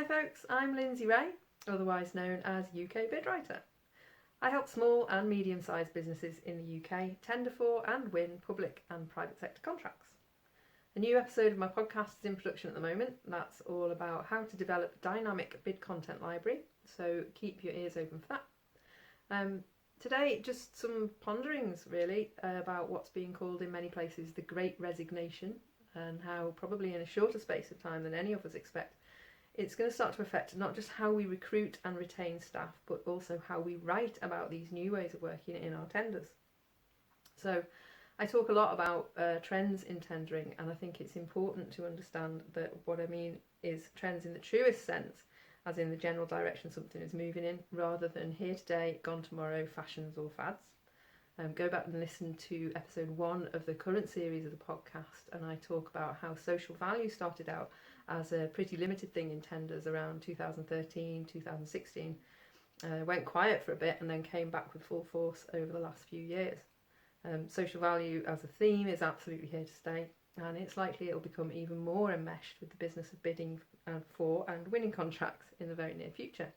folks, I'm Lindsay Ray, otherwise known as UK Bidwriter. I help small and medium-sized businesses in the UK tender for and win public and private sector contracts. A new episode of my podcast is in production at the moment. That's all about how to develop dynamic bid content library, so keep your ears open for that. Today, just some ponderings really about what's being called in many places the Great Resignation, and how probably in a shorter space of time than any of us expect, it's going to start to affect not just how we recruit and retain staff, but also how we write about these new ways of working in our tenders. So I talk a lot about trends in tendering, and I think it's important to understand that what I mean is trends in the truest sense, as in the general direction something is moving in, rather than here today, gone tomorrow, fashions or fads. Go back and listen to episode 1 of the current series of the podcast, and I talk about how social value started out as a pretty limited thing in tenders around 2013, 2016, went quiet for a bit and then came back with full force over the last few years. Social value as a theme is absolutely here to stay, and it's likely it will become even more enmeshed with the business of bidding for and winning contracts in the very near future.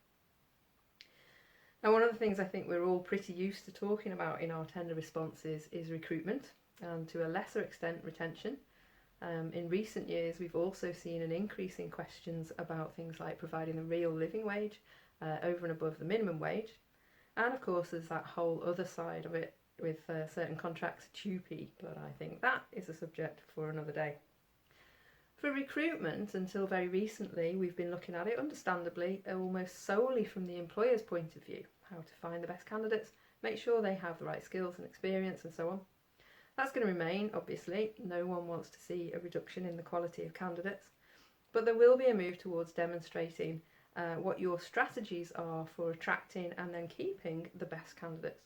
Now, one of the things I think we're all pretty used to talking about in our tender responses is recruitment, and to a lesser extent retention. In recent years, we've also seen an increase in questions about things like providing a real living wage over and above the minimum wage. And of course, there's that whole other side of it with certain contracts, TUPE, but I think that is a subject for another day. For recruitment, until very recently, we've been looking at it, understandably, almost solely from the employer's point of view, how to find the best candidates, make sure they have the right skills and experience and so on. That's going to remain, obviously. No one wants to see a reduction in the quality of candidates, but there will be a move towards demonstrating what your strategies are for attracting and then keeping the best candidates.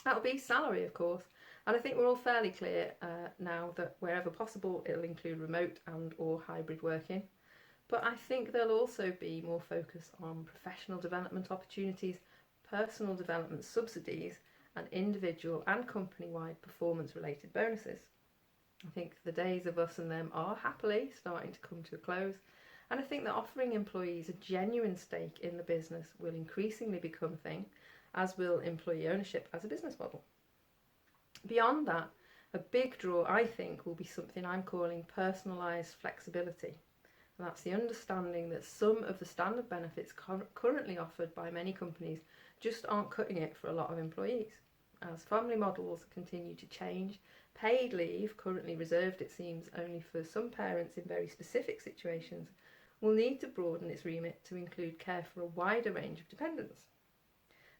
That'll be salary, of course, and I think we're all fairly clear now that wherever possible it'll include remote and or hybrid working, but I think there'll also be more focus on professional development opportunities, personal development subsidies, and individual and company-wide performance-related bonuses. I think the days of us and them are happily starting to come to a close, and I think that offering employees a genuine stake in the business will increasingly become a thing, as will employee ownership as a business model. Beyond that, a big draw, I think, will be something I'm calling personalised flexibility. And that's the understanding that some of the standard benefits currently offered by many companies just aren't cutting it for a lot of employees. As family models continue to change, paid leave, currently reserved it seems only for some parents in very specific situations, will need to broaden its remit to include care for a wider range of dependents.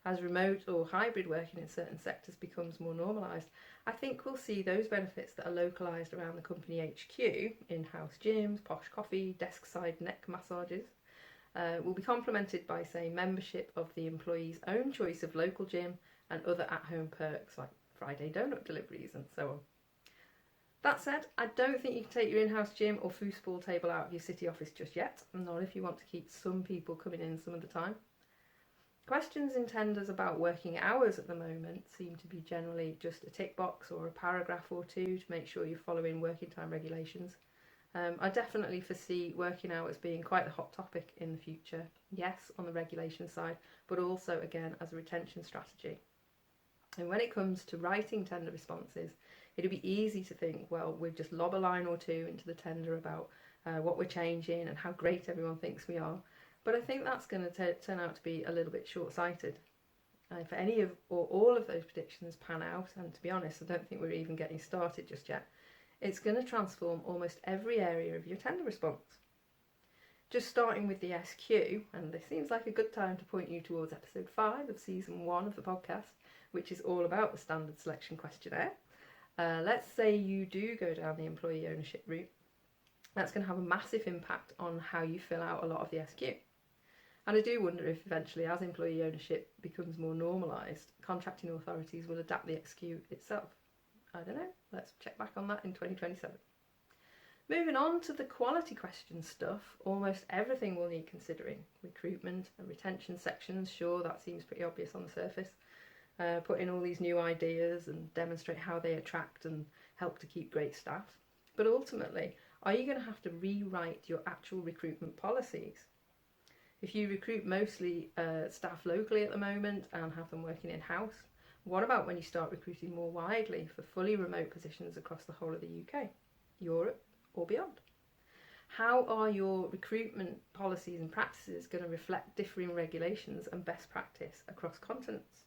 As remote or hybrid working in certain sectors becomes more normalised, I think we'll see those benefits that are localised around the company HQ, in-house gyms, posh coffee, desk-side neck massages, will be complemented by, say, membership of the employee's own choice of local gym and other at-home perks like Friday donut deliveries and so on. That said, I don't think you can take your in-house gym or foosball table out of your city office just yet, not if you want to keep some people coming in some of the time. Questions in tenders about working hours at the moment seem to be generally just a tick box or a paragraph or two to make sure you're following working time regulations. I definitely foresee working hours being quite the hot topic in the future, yes, on the regulation side, but also, again, as a retention strategy. And when it comes to writing tender responses, it'd be easy to think, well, we'll just lob a line or two into the tender about what we're changing and how great everyone thinks we are. But I think that's going to turn out to be a little bit short-sighted. If any of or all of those predictions pan out, and to be honest, I don't think we're even getting started just yet, it's going to transform almost every area of your tender response. Just starting with the SQ, and this seems like a good time to point you towards episode 5 of season 1 of the podcast, which is all about the standard selection questionnaire. Let's say you do go down the employee ownership route. That's going to have a massive impact on how you fill out a lot of the SQ. And I do wonder if eventually, as employee ownership becomes more normalised, contracting authorities will adapt the SQ itself. I don't know, let's check back on that in 2027. Moving on to the quality question stuff, almost everything will need considering. Recruitment and retention sections, sure, that seems pretty obvious on the surface. Put in all these new ideas and demonstrate how they attract and help to keep great staff. But ultimately, are you going to have to rewrite your actual recruitment policies? If you recruit mostly staff locally at the moment and have them working in-house, what about when you start recruiting more widely for fully remote positions across the whole of the UK, Europe or beyond? How are your recruitment policies and practices going to reflect differing regulations and best practice across continents?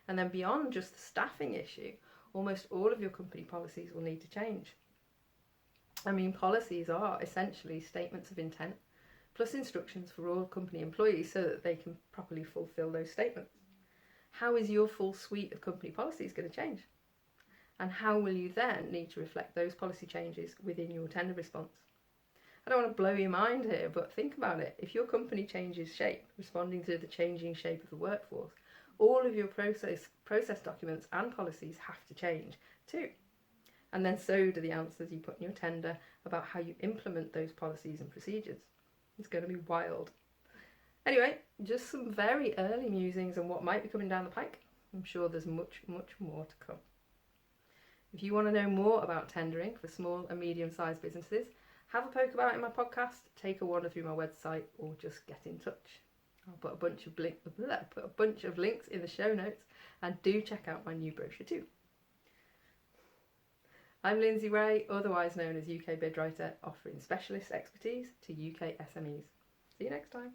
And then beyond just the staffing issue, almost all of your company policies will need to change. I mean, policies are essentially statements of intent plus instructions for all company employees so that they can properly fulfil those statements. How is your full suite of company policies going to change? And how will you then need to reflect those policy changes within your tender response? I don't want to blow your mind here, but think about it. If your company changes shape, responding to the changing shape of the workforce, all of your process documents and policies have to change too. And then so do the answers you put in your tender about how you implement those policies and procedures. It's going to be wild. Anyway, just some very early musings on what might be coming down the pike. I'm sure there's much, much more to come. If you want to know more about tendering for small and medium-sized businesses, have a poke about in my podcast, take a wander through my website, or just get in touch. I'll put a bunch of links in the show notes, and do check out my new brochure too. I'm Lindsay Ray, otherwise known as UK Bidwriter, offering specialist expertise to UK SMEs. See you next time.